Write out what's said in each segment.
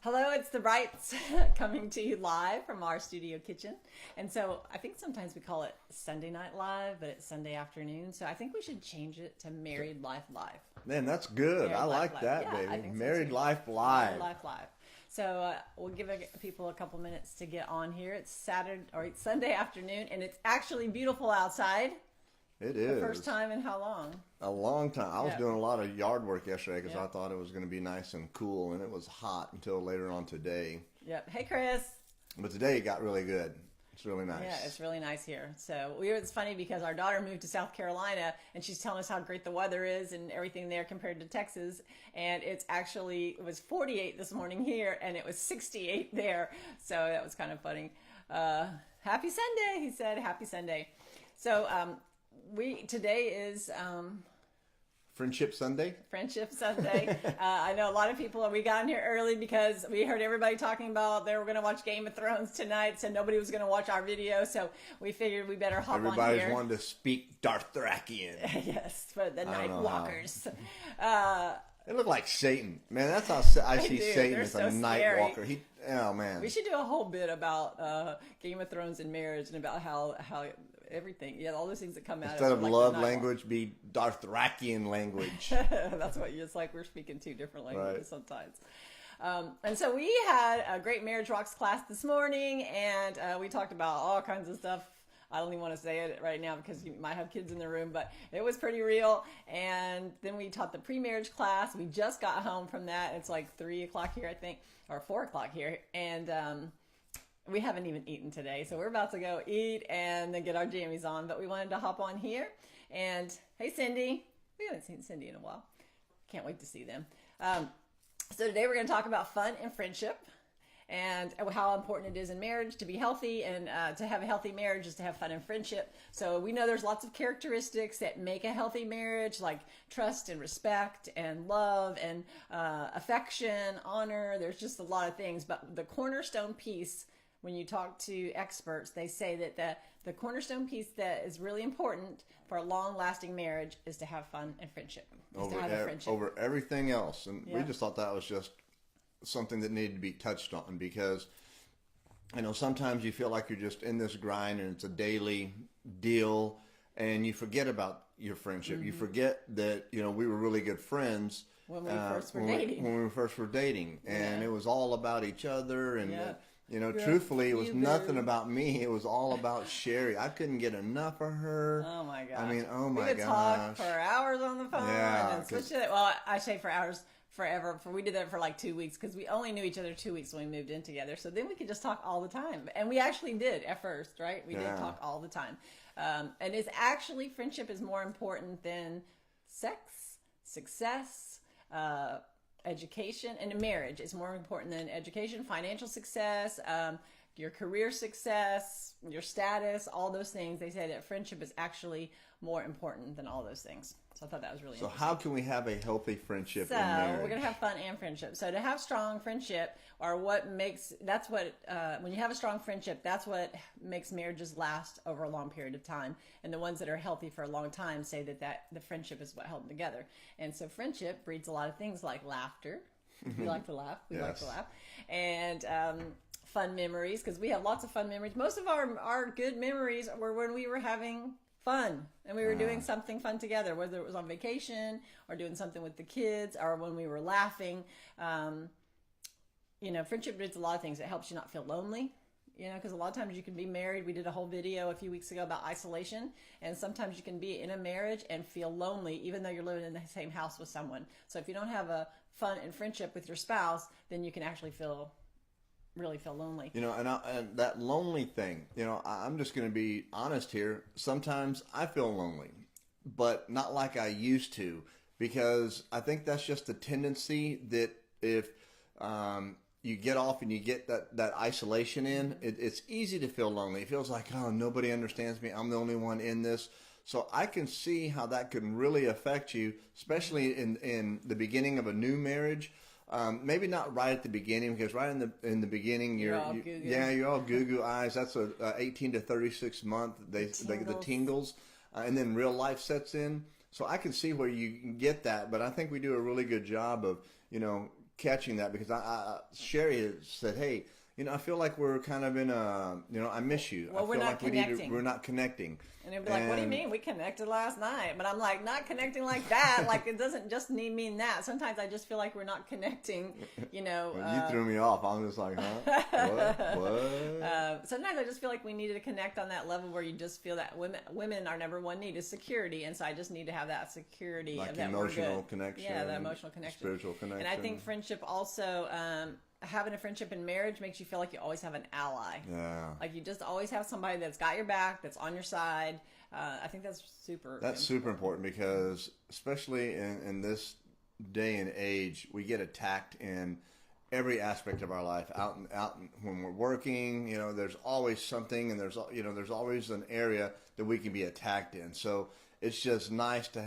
Hello, it's the Brights coming to you live from our studio kitchen. And so I think sometimes we call it Sunday Night Live, but it's Sunday afternoon. So I think we should change it to Married Life Live. Man, that's good. Married I Life like that, Live. Yeah, I baby. think so Married too. Life Live. Married Life Live. So we'll give people a couple minutes to get on here. It's Saturday or it's Sunday afternoon, and it's actually beautiful outside. It is. The first time in how long? A long time. I was Yeah. doing a lot of yard work yesterday because Yeah. I thought it was going to be nice and cool, and it was hot until later on today. Yep. Hey, Chris. But today it got really good. It's really nice. Yeah, it's really nice here. So it's funny because our daughter moved to South Carolina and she's telling us how great the weather is and everything there compared to Texas. And it was 48 this morning here and it was 68 there. So that was kind of funny. Happy Sunday, he said. Happy Sunday. So today is Friendship Sunday? Friendship Sunday. I know a lot of people, we got in here early because we heard everybody talking about they were going to watch Game of Thrones tonight, so nobody was going to watch our video, so we figured we better hop on here. Everybody's wanting to speak Darthrakian. Yes, for the Night Walkers. It looked like Satan. Man, that's how I see do. Satan They're as so a Night scary. Walker. Oh, man. We should do a whole bit about Game of Thrones and marriage and about how everything, all those things that come out. Instead of like love language, be Darthrakian language. That's what it's like. We're speaking two different languages sometimes. And so we had a great Marriage Rocks class this morning, and we talked about all kinds of stuff. I don't even want to say it right now because you might have kids in the room, but it was pretty real. And then we taught the pre-marriage class. We just got home from that. It's like 3 o'clock here, I think, or 4 o'clock here. And we haven't even eaten today. So we're about to go eat and then get our jammies on. But we wanted to hop on here. And hey, Cindy. We haven't seen Cindy in a while. Can't wait to see them. So today we're going to talk about fun and friendship, and how important it is in marriage to be healthy, and to have a healthy marriage is to have fun and friendship. So we know there's lots of characteristics that make a healthy marriage, like trust and respect and love and affection, honor. There's just a lot of things. But the cornerstone piece, when you talk to experts, they say that the cornerstone piece that is really important for a long-lasting marriage is to have fun and friendship. Over everything else. And Yeah. we just thought that was just something that needed to be touched on, because sometimes you feel like you're just in this grind and it's a daily deal and you forget about your friendship. Mm-hmm. You forget that we were really good friends When we first were dating. when we first were dating, and Yeah. it was all about each other, and Yeah. truthfully, it was You nothing do. about me. It was all about Sherry. I couldn't get enough of her. Oh my gosh. I mean, oh we my could talk gosh. for hours on the phone Yeah, and then switch it. Well, I say for hours forever. We did that for like 2 weeks because we only knew each other 2 weeks when we moved in together. So then we could just talk all the time. And we actually did at first, right? We did talk all the time. And it's actually, friendship is more important than sex, success, education, and marriage is more important than education, financial success, your career success, your status, all those things. They say that friendship is actually more important than all those things. So I thought that was really So interesting. how can we have a healthy friendship So in marriage? we're going to have fun and friendship. So to have strong friendship, or when you have a strong friendship, that's what makes marriages last over a long period of time. And the ones that are healthy for a long time say that the friendship is what held them together. And so friendship breeds a lot of things like laughter. We like to laugh. We like to laugh. And fun memories, because we have lots of fun memories. Most of our good memories were when we were having fun and we were doing something fun together, whether it was on vacation or doing something with the kids or when we were laughing. Friendship does a lot of things. It helps you not feel lonely, because a lot of times you can be married. We did a whole video a few weeks ago about isolation, and sometimes you can be in a marriage and feel lonely even though you're living in the same house with someone. So if you don't have a fun and friendship with your spouse, then you can actually really feel lonely. And that lonely thing, I'm just going to be honest here. Sometimes I feel lonely, but not like I used to, because I think that's just a tendency that if you get off and you get that isolation in, it's easy to feel lonely. It feels like, oh, nobody understands me. I'm the only one in this. So I can see how that can really affect you, especially in the beginning of a new marriage. Maybe not right at the beginning, because right in the beginning you're all goo goo eyes. That's a 18 to 36 month the tingles, and then real life sets in. So I can see where you can get that, but I think we do a really good job of catching that because Sherry has said, hey, I feel like we're kind of in a, I miss you. Well, I we're feel not like connecting. we're not connecting. And they'd be like, what do you mean? We connected last night. But I'm like, not connecting like that. Like, it doesn't just mean that. Sometimes I just feel like we're not connecting, Well, you threw me off. I'm just like, huh? What? Sometimes I just feel like we needed to connect on that level where you just feel that women, our number one need is security. And so I just need to have that security. Like of that emotional connection. Yeah, that emotional connection. Spiritual connection. And I think friendship also... having a friendship in marriage makes you feel like you always have an ally. Yeah. Like you just always have somebody that's got your back, that's on your side. I think that's super important because especially in this day and age, we get attacked in every aspect of our life. Out when we're working, there's always something, and there's always an area that we can be attacked in. So it's just nice to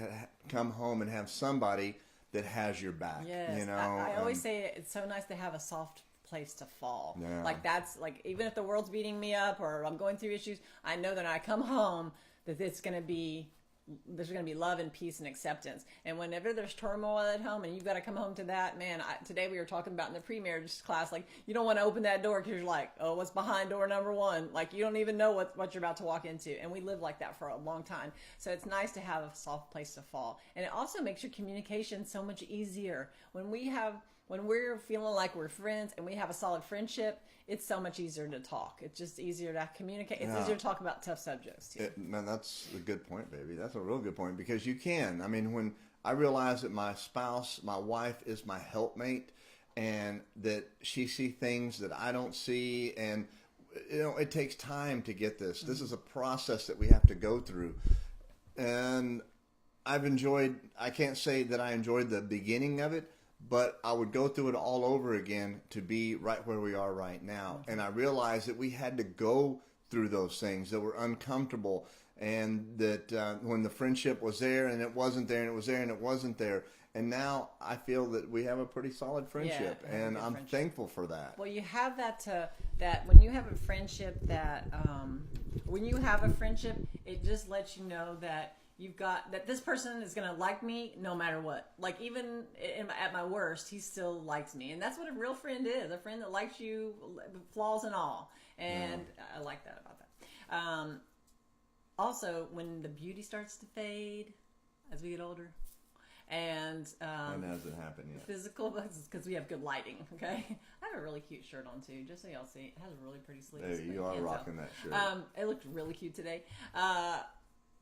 come home and have somebody that has your back. Yes. I always say it's so nice to have a soft place to fall. Yeah. Like that's like, even if the world's beating me up or I'm going through issues, I know that when I come home that there's going to be love and peace and acceptance. And whenever there's turmoil at home and you've got to come home to that, man, today we were talking about in the pre-marriage class, like you don't want to open that door because you're like, oh, what's behind door number one? Like you don't even know what you're about to walk into. And we live like that for a long time. So it's nice to have a soft place to fall. And it also makes your communication so much easier. When we're feeling like we're friends and we have a solid friendship, it's so much easier to talk. It's just easier to communicate. It's easier to talk about tough subjects too. Man, that's a good point, baby. That's a real good point because you can. I mean, when I realize that my wife is my helpmate and that she sees things that I don't see, and it takes time to get this. This is a process that we have to go through. And I can't say that I enjoyed the beginning of it, but I would go through it all over again to be right where we are right now. And I realized that we had to go through those things that were uncomfortable, and that when the friendship was there and it wasn't there, and it was there and it wasn't there. And now I feel that we have a pretty solid friendship, and I'm thankful for that. Well, you have that when you have a friendship it just lets you know that you've got that this person is going to like me no matter what. Like even at my worst, he still likes me. And that's what a real friend is. A friend that likes you, flaws and all. And I like that about that. Also, when the beauty starts to fade as we get older, and hasn't happened yet. Physical, because we have good lighting, okay? I have a really cute shirt on too, just so y'all see. It has a really pretty sleeve. There you are rocking that shirt. It looked really cute today.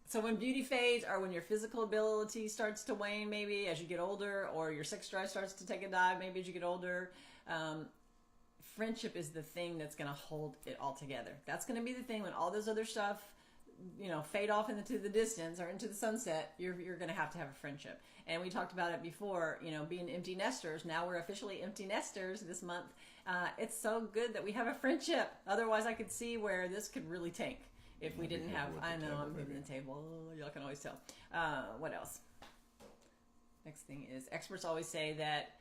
So when beauty fades, or when your physical ability starts to wane, maybe as you get older, or your sex drive starts to take a dive, maybe as you get older, friendship is the thing that's going to hold it all together. That's going to be the thing when all those other stuff, fade off into the distance or into the sunset. You're going to have a friendship. And we talked about it before, being empty nesters. Now we're officially empty nesters this month. It's so good that we have a friendship. Otherwise, I could see where this could really tank. If we didn't have, I know I'm moving the table. Y'all can always tell. What else? Next thing is experts always say that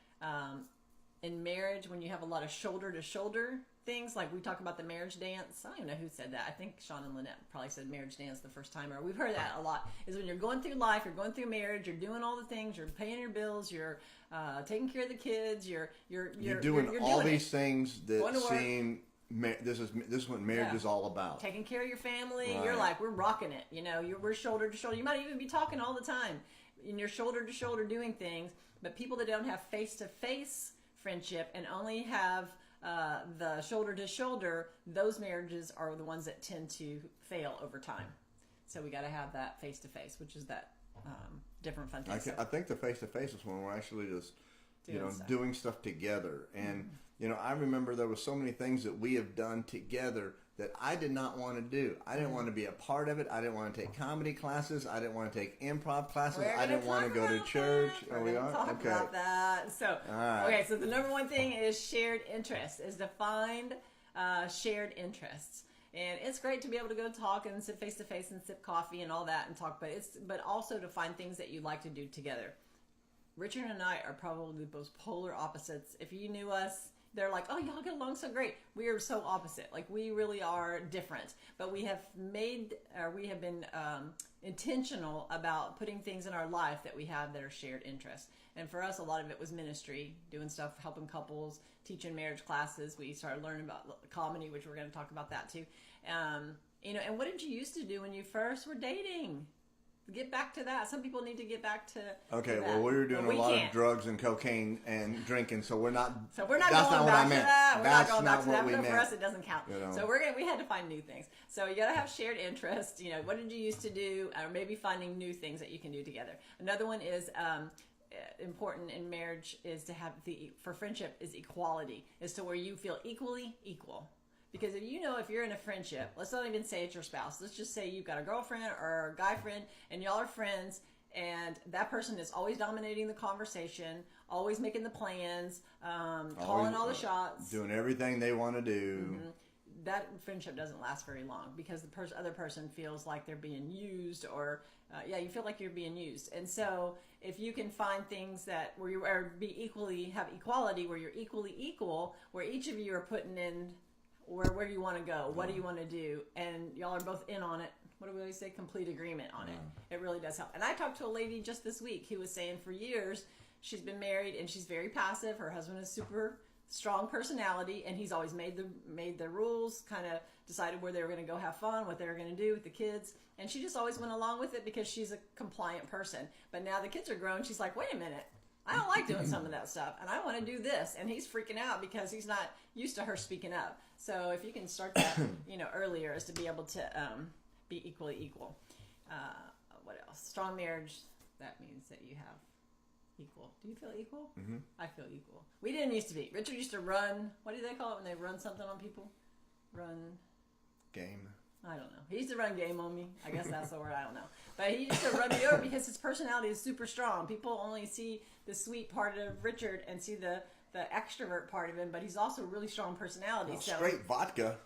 in marriage, when you have a lot of shoulder to shoulder things, like we talk about the marriage dance. I don't even know who said that. I think Sean and Lynette probably said marriage dance the first time, or we've heard that a lot. Is when you're going through life, you're going through marriage, you're doing all the things, you're paying your bills, you're taking care of the kids, you're doing all these things that going to work. seem. This is what marriage is all about. Taking care of your family. Right. You're like, we're rocking it. We're shoulder to shoulder. You might even be talking all the time. And you're shoulder to shoulder doing things. But people that don't have face-to-face friendship and only have the shoulder to shoulder, those marriages are the ones that tend to fail over time. So we got to have that face-to-face, which is that different fun thing. I think the face-to-face is when we're actually just doing stuff together. And I remember there were so many things that we have done together that I did not want to do. I didn't want to be a part of it. I didn't want to take comedy classes. I didn't want to take improv classes. I didn't want to go to church. We're going to talk about that. So, okay, so the number one thing is shared interests, is to find shared interests. And it's great to be able to go talk and sit face to face and sip coffee and all that and talk, but also to find things that you like to do together. Richard and I are probably the most polar opposites. If you knew us, they're like, oh, y'all get along so great. We are so opposite. Like, we really are different. But we have been intentional about putting things in our life that we have that are shared interests. And for us, a lot of it was ministry, doing stuff, helping couples, teaching marriage classes. We started learning about comedy, which we're going to talk about that too. And what did you used to do when you first were dating? Get back to that. Some people need to get back to. Okay, that. well, we were doing a lot of drugs and cocaine and drinking, so we're not. So we're not that's going not back what I to meant. that. We're That's not going back to that. But meant. for us, it doesn't count. You know. So we had to find new things. So you got to have shared interests. What did you used to do, or maybe finding new things that you can do together. Another one is important in marriage is to have for friendship is equality, is to where you feel equally equal. Because if you're in a friendship, let's not even say it's your spouse. Let's just say you've got a girlfriend or a guy friend and y'all are friends, and that person is always dominating the conversation, always making the plans, calling all the shots. Doing everything they want to do. Mm-hmm. That friendship doesn't last very long because the other person feels like they're being used or, you feel like you're being used. And so if you can find things that where you are have equality, where you're equally equal, where each of you are putting in where do you want to go? What do you want to do? And y'all are both in on it. What do we always say? Complete agreement on it. It really does help. And I talked to a lady just this week who was saying for years she's been married and she's very passive. Her husband is super strong personality, and he's always made the rules, kind of decided where they were going to go have fun, what they were going to do with the kids. And she just always went along with it because she's a compliant person. But now the kids are grown. She's like, wait a minute. I don't like doing some of that stuff, and I want to do this. And he's freaking out because he's not used to her speaking up. So if you can start that, earlier, is to be able to be equally equal. What else? Strong marriage. That means that you have equal. Do you feel equal? Mm-hmm. I feel equal. We didn't used to be. Richard used to run. What do they call it when they run something on people? Run. Game. I don't know. He used to run game on me. I guess that's the word. I don't know. But he used to run me over because his personality is super strong. People only see the sweet part of Richard and see the extrovert part of him, but he's also a really strong personality. So straight vodka.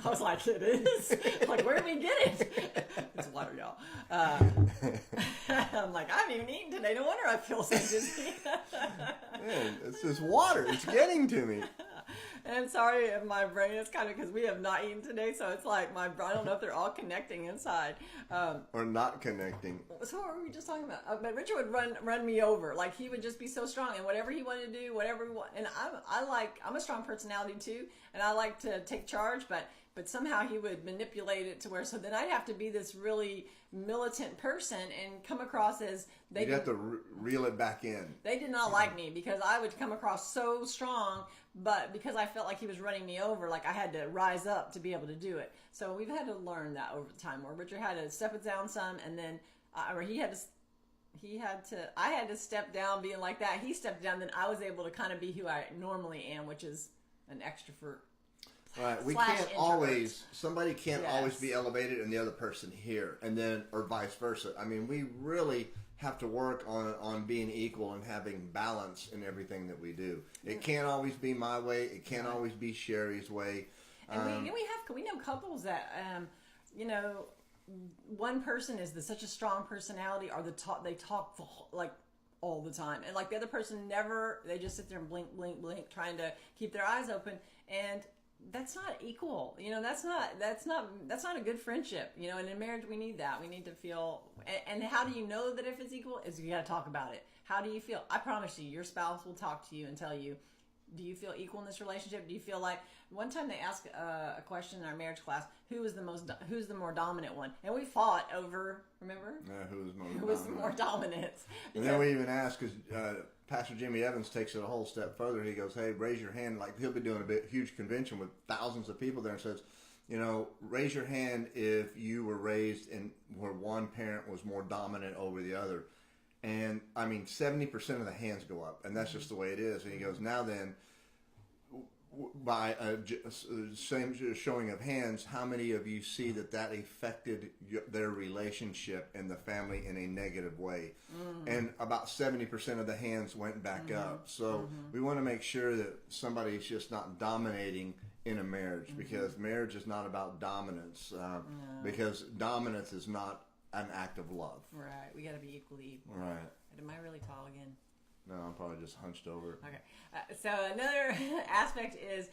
I was like, it is? Like, where did we get it? It's water, y'all. I'm like, I haven't even eaten today. No wonder I feel so dizzy. Man, it's just water. It's getting to me. And sorry if my brain is kind of, because we have not eaten today, so it's like I don't know if they're all connecting inside. Or not connecting. So what were we just talking about? But Richard would run me over. Like, he would just be so strong, and whatever he wanted to do, whatever he wanted. And I'm a strong personality too, and I like to take charge, but somehow he would manipulate it to where, so then I'd have to be this really militant person and come across as you'd have to reel it back in. They did not like me because I would come across so strong, but because I felt like he was running me over, like I had to rise up to be able to do it. So we've had to learn that over time, where Richard had to step it down some, and then I had to step down being like that. He stepped down, then I was able to kind of be who I normally am, which is an extrovert. Right, we can't always. Somebody can't always be elevated, and the other person here, and then or vice versa. I mean, we really have to work on being equal and having balance in everything that we do. It can't always be my way. It can't always be Sherry's way. And we know couples that one person is such a strong personality, or they talk like all the time, and like the other person never. They just sit there and blink, blink, blink, trying to keep their eyes open, and that's not equal. That's not a good friendship. And in marriage, we need that. We need to feel. And how do you know that if it's equal? Is you got to talk about it. How do you feel? I promise you, your spouse will talk to you and tell you, do you feel equal in this relationship? Do you feel like, one time they asked a question in our marriage class, who's the more dominant one? And we fought over, remember? Yeah, who was the more dominant? And then we even asked, because Pastor Jimmy Evans takes it a whole step further. He goes, hey, raise your hand. Like, he'll be doing a huge convention with thousands of people there, and says, raise your hand if you were raised in where one parent was more dominant over the other. And, 70% of the hands go up, and that's just the way it is. And he goes, now then, by a same showing of hands, how many of you see that affected their relationship and the family in a negative way? And about 70% of the hands went back up. So we want to make sure that somebody's just not dominating in a marriage, because marriage is not about dominance, because dominance is not an act of love. Right. We got to be equally equal. Right. Am I really tall again? No, I'm probably just hunched over. Okay. So another aspect is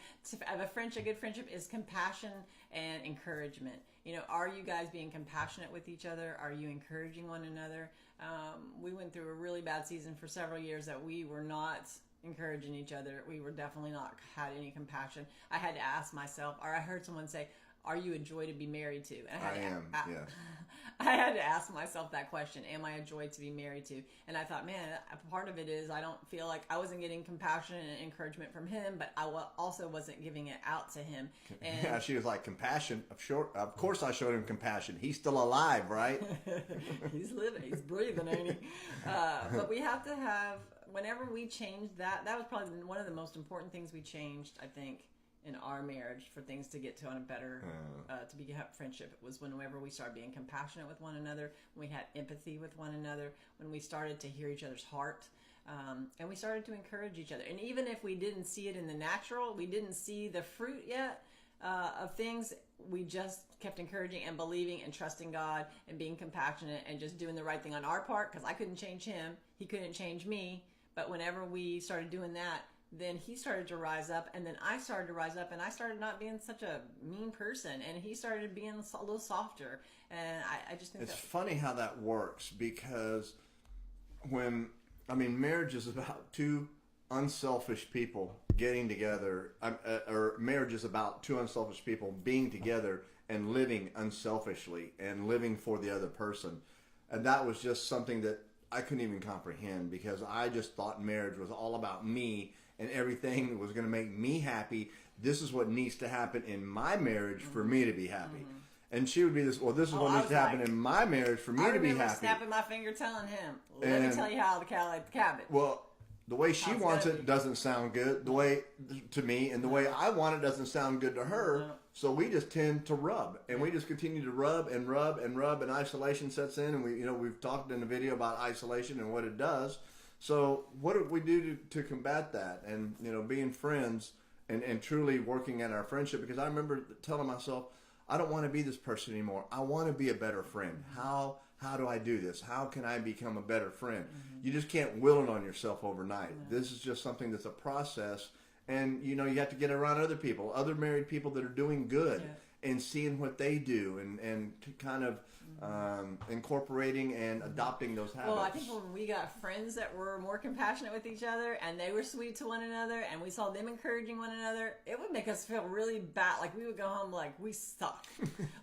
of a friendship, a good friendship is compassion and encouragement. You know, are you guys being compassionate with each other? Are you encouraging one another? We went through a really bad season for several years that we were not encouraging each other. We were definitely not had any compassion. I had to ask myself, or I heard someone say, "Are you a joy to be married to?" And I am. Yes. I had to ask myself that question: am I a joy to be married to? And I thought, man, part of it is I don't feel like I wasn't getting compassion and encouragement from him, but I also wasn't giving it out to him. And yeah, she was like, compassion. Of course I showed him compassion. He's still alive, right? He's living. He's breathing, ain't he? But we have to have, whenever we changed that was probably one of the most important things we changed, I think, in our marriage for things to get to on a better, to be friendship. It was whenever we started being compassionate with one another, when we had empathy with one another, when we started to hear each other's heart, and we started to encourage each other. And even if we didn't see it in the natural, we didn't see the fruit yet of things, we just kept encouraging and believing and trusting God and being compassionate and just doing the right thing on our part, because I couldn't change him, he couldn't change me. But whenever we started doing that, then he started to rise up, and then I started to rise up, and I started not being such a mean person, and he started being a little softer. And I just think it's funny how that works, because marriage is about two unselfish people getting together, or marriage is about two unselfish people being together and living unselfishly and living for the other person. And that was just something that I couldn't even comprehend, because I just thought marriage was all about me and everything was going to make me happy. This is what needs to happen in my marriage for me to be happy. And she would be this, well, this is what needs to happen in my marriage for me to be happy. I remember snapping my finger telling him, let me tell you how to calculate the cabbage. Well, the way she wants it doesn't sound good the way to me, and the way I want it doesn't sound good to her. So we just tend to rub, and we just continue to rub and rub and rub, and isolation sets in. And we've talked in the video about isolation and what it does. So what do we do to combat that? And being friends and truly working at our friendship, because I remember telling myself, I don't want to be this person anymore. I want to be a better friend. How do I do this? How can I become a better friend? You just can't will it on yourself overnight. This is just something that's a process. And, you have to get around other people, other married people that are doing good, and seeing what they do and kind of incorporating and adopting those habits. Well, I think when we got friends that were more compassionate with each other and they were sweet to one another and we saw them encouraging one another, it would make us feel really bad. Like we would go home like we suck.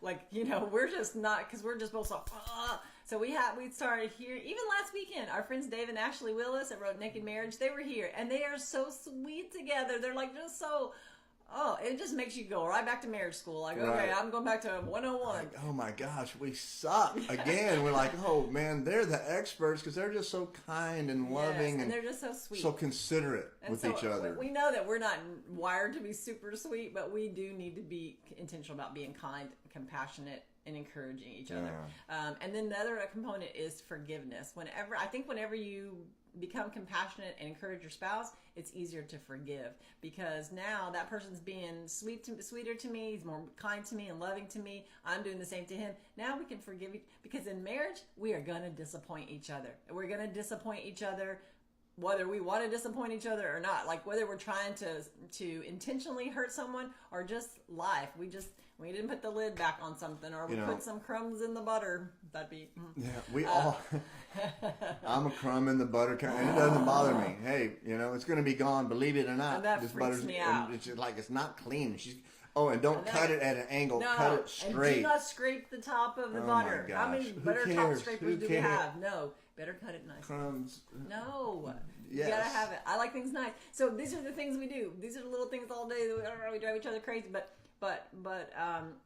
Like, we're just not, because we're just both so, So we started here, even last weekend, our friends Dave and Ashley Willis that wrote Naked Marriage, they were here, and they are so sweet together. They're like just so, it just makes you go right back to marriage school. Like, okay, I'm going back to 101. Like, oh my gosh, we suck. Again, we're like, oh man, they're the experts, because they're just so kind and loving. And they're just so sweet. So considerate with each other. We know that we're not wired to be super sweet, but we do need to be intentional about being kind, compassionate, and encouraging each other. And then the other component is forgiveness. Whenever you become compassionate and encourage your spouse, it's easier to forgive, because now that person's being sweeter to me, he's more kind to me and loving to me, I'm doing the same to him. Now we can forgive because in marriage we are going to disappoint each other. We're going to disappoint each other whether we want to disappoint each other or not, like whether we're trying to intentionally hurt someone or just life. We didn't put the lid back on something, or we put some crumbs in the butter. That'd be... Yeah, we all... I'm a crumb in the butter, and it doesn't bother me. Hey, it's going to be gone, believe it or not. And that freaks me out. It's just like, it's not clean. And don't cut it at an angle. No, cut it straight. And do not scrape the top of the butter. My gosh. How many butter top scrapers do we have? No. Better cut it nice. Crumbs. No. Yes. You gotta have it. I like things nice. So these are the things we do. These are the little things all day that we drive each other crazy, but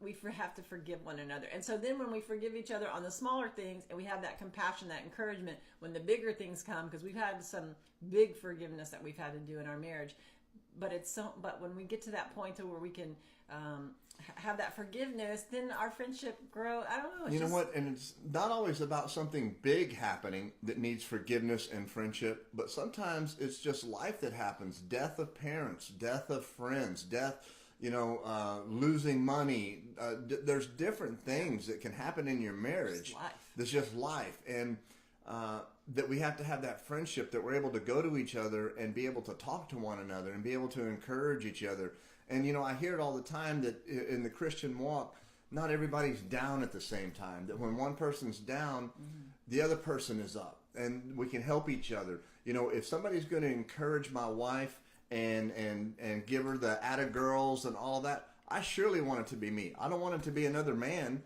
we have to forgive one another. And so then when we forgive each other on the smaller things, and we have that compassion, that encouragement, when the bigger things come, because we've had some big forgiveness that we've had to do in our marriage, but when we get to that point to where we can have that forgiveness, then our friendship grow. I don't know. You know what? And it's not always about something big happening that needs forgiveness and friendship, but sometimes it's just life that happens. Death of parents, death of friends, death, losing money. There's different things that can happen in your marriage. It's life. That's just life. And that we have to have that friendship, that we're able to go to each other and be able to talk to one another and be able to encourage each other. And, you know, I hear it all the time that in the Christian walk, not everybody's down at the same time. That when one person's down, the other person is up. And we can help each other. You know, if somebody's going to encourage my wife and give her the atta girls and all that, I surely want it to be me. I don't want it to be another man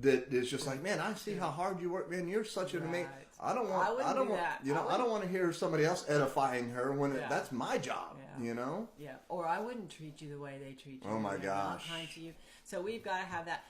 that is just like, man, I see how hard you work, man. You're such an amazing. I don't want to hear somebody else edifying her when that's my job. You know. Yeah. Or I wouldn't treat you the way they treat you. Oh my gosh. Not kind to you. So we've got to have that.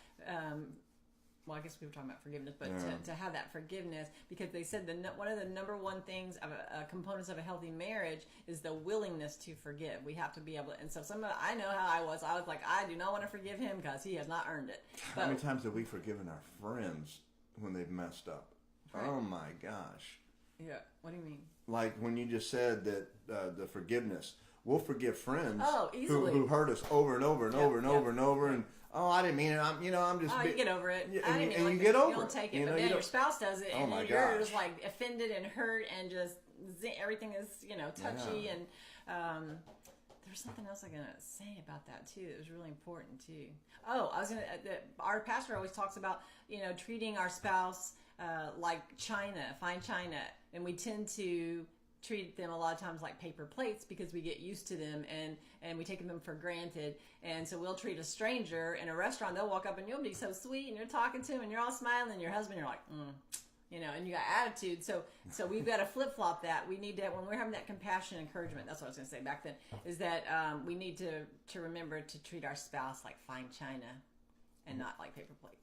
Well, I guess we were talking about forgiveness, but to have that forgiveness, because they said one of the number one things of components of a healthy marriage is the willingness to forgive. We have to be able to, and so I know how I was like, I do not want to forgive him because he has not earned it. But, how many times have we forgiven our friends when they've messed up? Right. Oh my gosh. Yeah. What do you mean? Like when you just said that the forgiveness. We'll forgive friends easily. who hurt us over and over and over and over and over and I didn't mean it. I'm just. You get over it. And you get over it. You don't take it, but then your spouse does it, and you're just like offended and hurt, and just everything is touchy. And there's something else I'm gonna say about that too. That was really important too. Oh, I was gonna. Our pastor always talks about treating our spouse like china, fine china, and we tend to treat them a lot of times like paper plates because we get used to them and we take them for granted. And so we'll treat a stranger in a restaurant. They'll walk up and you'll be so sweet and you're talking to him and you're all smiling, and your husband, you're like, and you got attitude. So we've got to flip flop that. We need to, when we're having that compassion and encouragement, that's what I was going to say back then, is that we need to remember to treat our spouse like fine china and not like paper plates.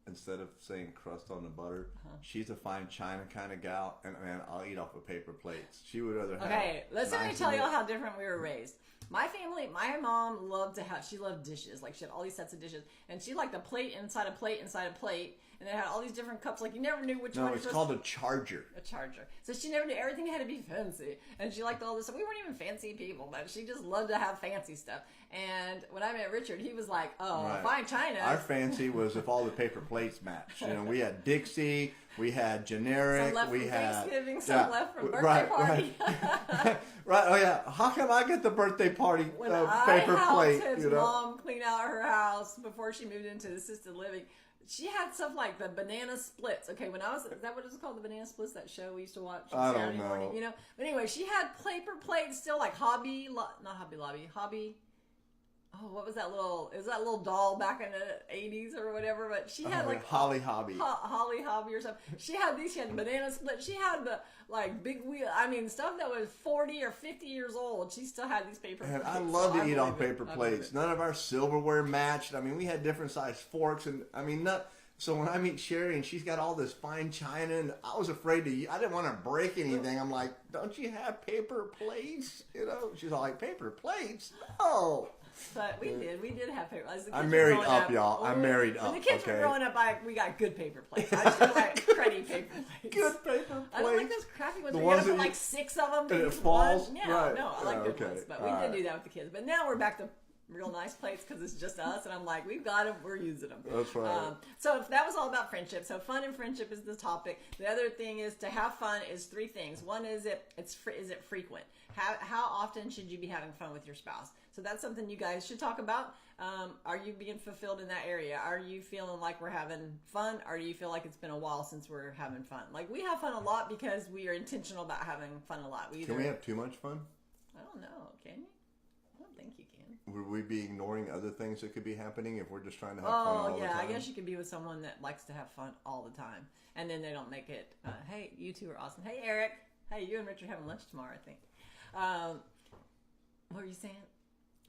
Instead of saying crust on the butter, she's a fine china kind of gal, and man, I'll eat off of paper plates. She would rather have. Okay, let me tell you how different we were raised. My family, my mom loved she loved dishes. Like she had all these sets of dishes, and she liked a plate inside a plate inside a plate, and they had all these different cups. Like you never knew which one. No, it's called a charger. A charger. So she never knew, everything had to be fancy, and she liked all this. We weren't even fancy people, but she just loved to have fancy stuff. And when I met Richard, he was like, fine china. Our fancy was if all the paper plates matched. We had Dixie, we had generic, some left we from had Thanksgiving, some left from birthday party. Right. Oh yeah. How come I get the birthday party when paper plate? I helped his mom clean out her house before she moved into assisted living. She had stuff like the banana splits. Okay, is that what it was called? The banana splits, that show we used to watch on Saturday morning. But anyway, she had paper plates still, like Hobby Lobby. Oh, what was that little? It was that little doll back in the 80s or whatever. But she had like Holly Hobby. Holly Hobby or something. She had these. She had banana split. She had the big wheel. I mean, stuff that was 40 or 50 years old. She still had these paper plates. And I love to eat on paper plates. None of our silverware matched. I mean, we had different sized forks, and I mean, So when I meet Sherry and she's got all this fine china, and I was afraid I didn't want to break anything. I'm like, don't you have paper plates? She's all like, paper plates? No. But we did have paper plates. I'm married up, y'all. I'm married up. When the kids were growing up, we got good paper plates. I just don't like cruddy paper plates. Good paper plates. I don't like those crappy ones. You gotta put like 6 of them. And it falls? Yeah, right. No, I like good ones. But we did do that with the kids. But now we're back to real nice plates because it's just us, and I'm like, we've got them, we're using them. That's right. So that was all about friendship. So fun and friendship is the topic. The other thing is to have fun is 3 things. One is is it frequent? How often should you be having fun with your spouse? So that's something you guys should talk about. Are you being fulfilled in that area? Are you feeling like we're having fun, or do you feel like it's been a while since we're having fun? Like we have fun a lot because we are intentional about having fun a lot. Can we have too much fun? I don't know. Can you? I don't think you can. Would we be ignoring other things that could be happening if we're just trying to have fun all the time? I guess you could be with someone that likes to have fun all the time, and then they don't make it. Hey, you two are awesome. Hey, Eric. Hey, you and Richard are having lunch tomorrow, I think. What were you saying?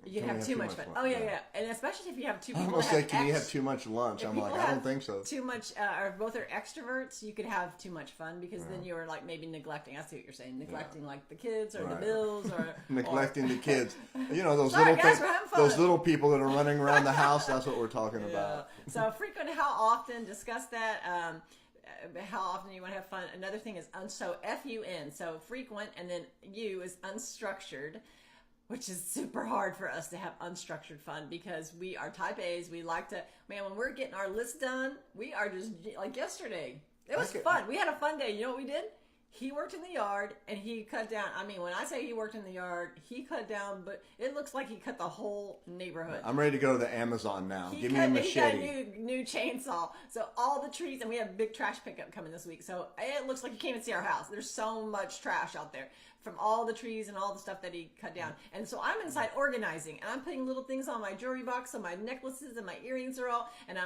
You can have too much fun. Oh, yeah. And especially if you have 2 people. I almost said, can you have too much lunch? I'm like, I don't think so. Too much, or both are extroverts, you could have too much fun because then you're like maybe neglecting. I see what you're saying. Neglecting like the kids or the bills or. Neglecting the kids. Those little people that are running around the house, that's what we're talking about. So frequent, how often, discuss that. How often you want to have fun. Another thing is FUN, so frequent, and then U is unstructured, which is super hard for us to have unstructured fun because we are type A's. We like to, when we're getting our list done, we are just like yesterday. It was fun. We had a fun day. You know what we did? He worked in the yard, and he cut down. I mean, when I say he worked in the yard, he cut down, but it looks like he cut the whole neighborhood. I'm ready to go to the Amazon now. Give me a machete. He got a new chainsaw. So all the trees, and we have a big trash pickup coming this week. So it looks like you can't even see our house. There's so much trash out there from all the trees and all the stuff that he cut down. And so I'm inside organizing, and I'm putting little things on my jewelry box, so my necklaces and my earrings are all, and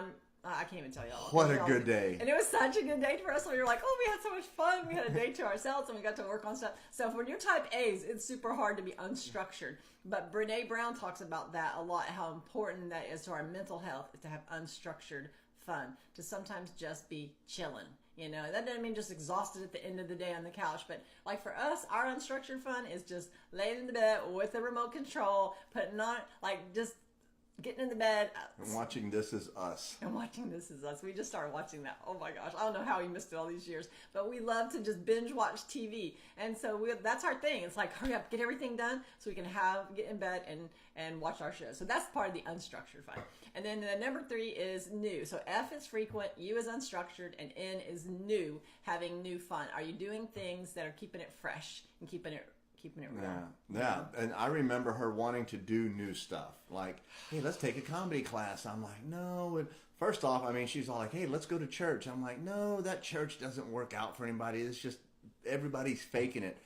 I can't even tell y'all. What a good day. And it was such a good day for us. We were like, oh, we had so much fun. We had a day to ourselves, and we got to work on stuff. So when you're type A's, it's super hard to be unstructured. But Brene Brown talks about that a lot, how important that is to our mental health, is to have unstructured fun, to sometimes just be chilling. You know, that doesn't mean just exhausted at the end of the day on the couch. But like for us, our unstructured fun is just laying in the bed with the remote control, putting on, like, just getting in the bed. And watching This Is Us. We just started watching that. Oh my gosh. I don't know how we missed it all these years. But we love to just binge watch TV. And so that's our thing. It's like, hurry up, get everything done so we can get in bed and watch our show. So that's part of the unstructured fun. And then number 3 is new. So F is frequent, U is unstructured, and N is new, having new fun. Are you doing things that are keeping it fresh and keeping it real? Yeah. And I remember her wanting to do new stuff. Like, hey, let's take a comedy class. I'm like, no. And first off, I mean, she's all like, hey, let's go to church. I'm like, no, that church doesn't work out for anybody. It's just everybody's faking it.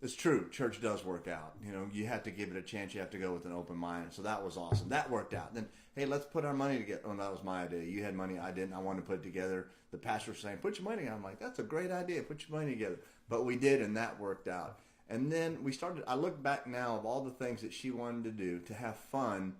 It's true. Church does work out. You know, you have to give it a chance. You have to go with an open mind. So that was awesome. That worked out. Then, hey, let's put our money together. Oh, that was my idea. You had money. I didn't. I wanted to put it together. The pastor was saying, put your money. I'm like, that's a great idea. Put your money together. But we did, and that worked out. And then I look back now of all the things that she wanted to do to have fun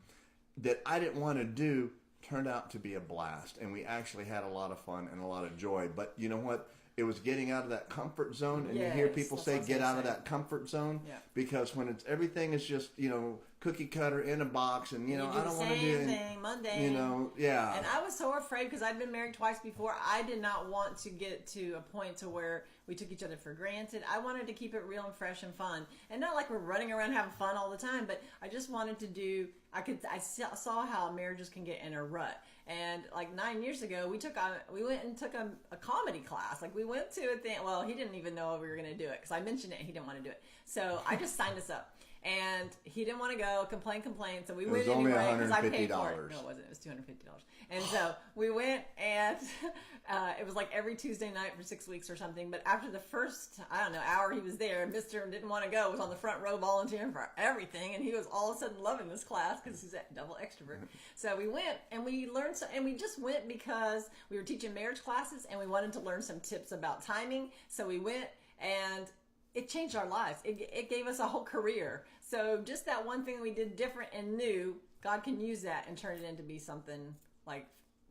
that I didn't want to do, turned out to be a blast. And we actually had a lot of fun and a lot of joy. But you know what? It was getting out of that comfort zone. And you hear people say, get out of that comfort zone. Yeah. Because when everything is just, you know, cookie cutter in a box, and you know, I don't want to do anything mundane. You know, yeah. And I was so afraid because I'd been married twice before. I did not want to get to a point to where we took each other for granted. I wanted to keep it real and fresh and fun, and not like we're running around having fun all the time. But I just wanted to do. I saw how marriages can get in a rut. And like 9 years ago, we went and took a comedy class. Like we went to a thing. Well, he didn't even know we were going to do it because I mentioned it and he didn't want to do it. So I just signed us up. And he didn't want to go, complain. So we went anyway because I paid for it. No, it wasn't. It was $250. And so we went, and it was like every Tuesday night for 6 weeks or something. But after the first, hour he was there, Mr. didn't want to go, was on the front row volunteering for everything. And he was all of a sudden loving this class because he's a double extrovert. So we went, and we learned, and we just went because we were teaching marriage classes, and we wanted to learn some tips about timing. So we went, and it changed our lives. It gave us a whole career. So just that one thing we did different and new, God can use that and turn it into be something like,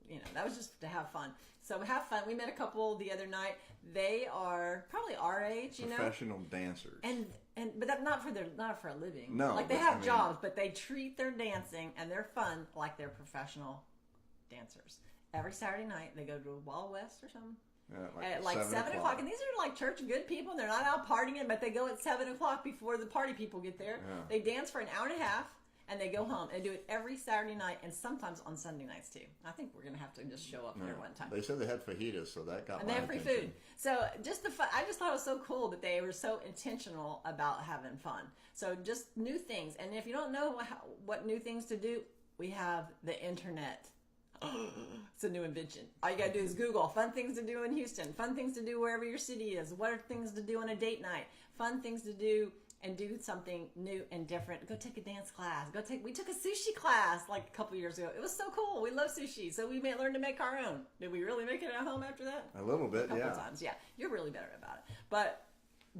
you know, that was just to have fun. So have fun. We met a couple the other night. They are probably our age, you know. Professional dancers. But that's not for a living. No. Like they have jobs, but they treat their dancing and their fun like they're professional dancers. Every Saturday night they go to Wild West or something. Yeah, like 7 o'clock. And these are like church good people. They're not out partying, but they go at 7 o'clock before the party people get there. Yeah. They dance for an hour and a half, and they go home. And do it every Saturday night, and sometimes on Sunday nights too. I think we're going to have to just show up there one time. They said they had fajitas, so that got and my they have free attention. food. So just the fun. I just thought it was so cool that they were so intentional about having fun. So just new things. And if you don't know what new things to do, we have the internet. It's a new invention. All you gotta do is Google fun things to do in Houston, fun things to do wherever your city is, what are things to do on a date night, fun things to do, and do something new and different. Go take a dance class. We took a sushi class like a couple years ago. It was so cool. We love sushi, so we learned to make our own. Did we really make it at home after that? A little bit, a couple times, yeah. You're really better about it, but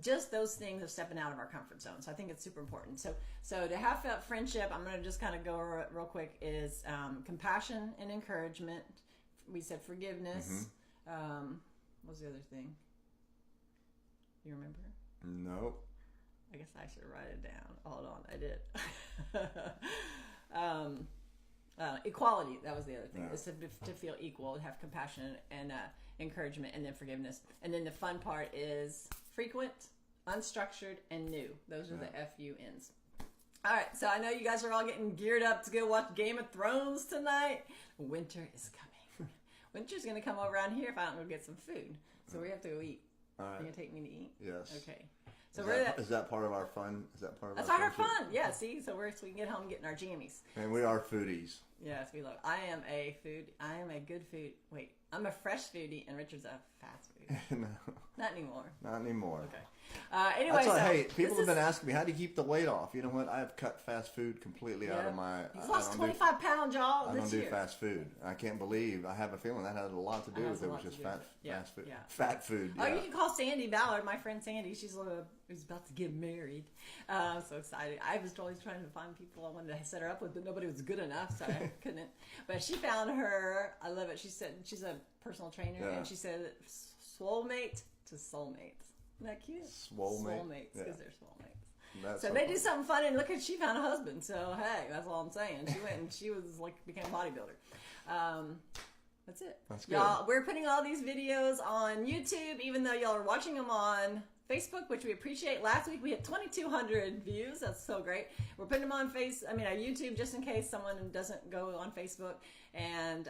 just those things of stepping out of our comfort zone. So I think it's super important. So to have friendship, I'm going to just kind of go real quick, is compassion and encouragement. We said forgiveness. Mm-hmm. What was the other thing? You remember? No. I guess I should write it down. Hold on, I did. Equality, that was the other thing. Yeah. Is to feel equal, have compassion and encouragement, and then forgiveness. And then the fun part is frequent, unstructured, and new. Those are the FUNs. All right, so I know you guys are all getting geared up to go watch Game of Thrones tonight. Winter is coming. Winter's going to come over around here if I don't go get some food. So we have to go eat. All right. Are you going to take me to eat? Yes. Okay. So is that part of our fun? Is that part of that's our our friendship? fun. Yeah, see? So we can get home and get in our jammies. And we are foodies. Yes, we love. I am a good food. Wait, I'm a fresh foodie, and Richard's a fast foodie. No. Not anymore. Not anymore. Okay. Anyway, hey, people have been asking me, how do you keep the weight off? You know what? I have cut fast food completely out of my... He's lost 25 pounds, y'all, I don't do fast food. I can't believe. I have a feeling that had a lot to do with it. It was just fast food. Yeah. Fat food. Oh, you can call Sandy Ballard, my friend Sandy. She's about to get married. I'm so excited. I was always trying to find people I wanted to set her up with, but nobody was good enough, so I couldn't. But she found her. I love it. She said she's a personal trainer, and she said soulmate to soulmates. Isn't that cute? Soulmates, because they're soulmates. So they do something fun, and look at she found a husband. So hey, that's all I'm saying. She went and she was became a bodybuilder. That's it. That's good. Y'all, we're putting all these videos on YouTube, even though y'all are watching them on Facebook, which we appreciate. Last week we had 2,200 views. That's so great. We're putting them on YouTube just in case someone doesn't go on Facebook. And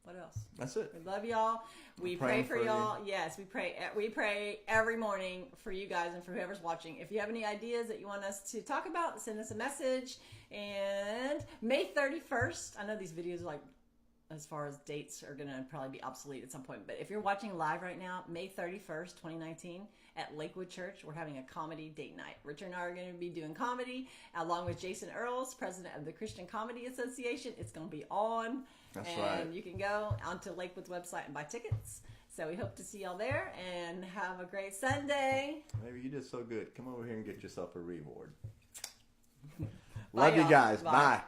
what else? That's it. We love y'all. We pray for y'all. Yes, we pray every morning for you guys and for whoever's watching. If you have any ideas that you want us to talk about, send us a message. And May 31st, I know these videos are as far as dates are going to probably be obsolete at some point. But if you're watching live right now, May 31st, 2019, at Lakewood Church, we're having a comedy date night. Richard and I are going to be doing comedy, along with Jason Earls, president of the Christian Comedy Association. It's going to be on. That's right. And you can go onto Lakewood's website and buy tickets. So we hope to see y'all there, and have a great Sunday. Maybe you did so good. Come over here and get yourself a reward. Love you guys. Bye.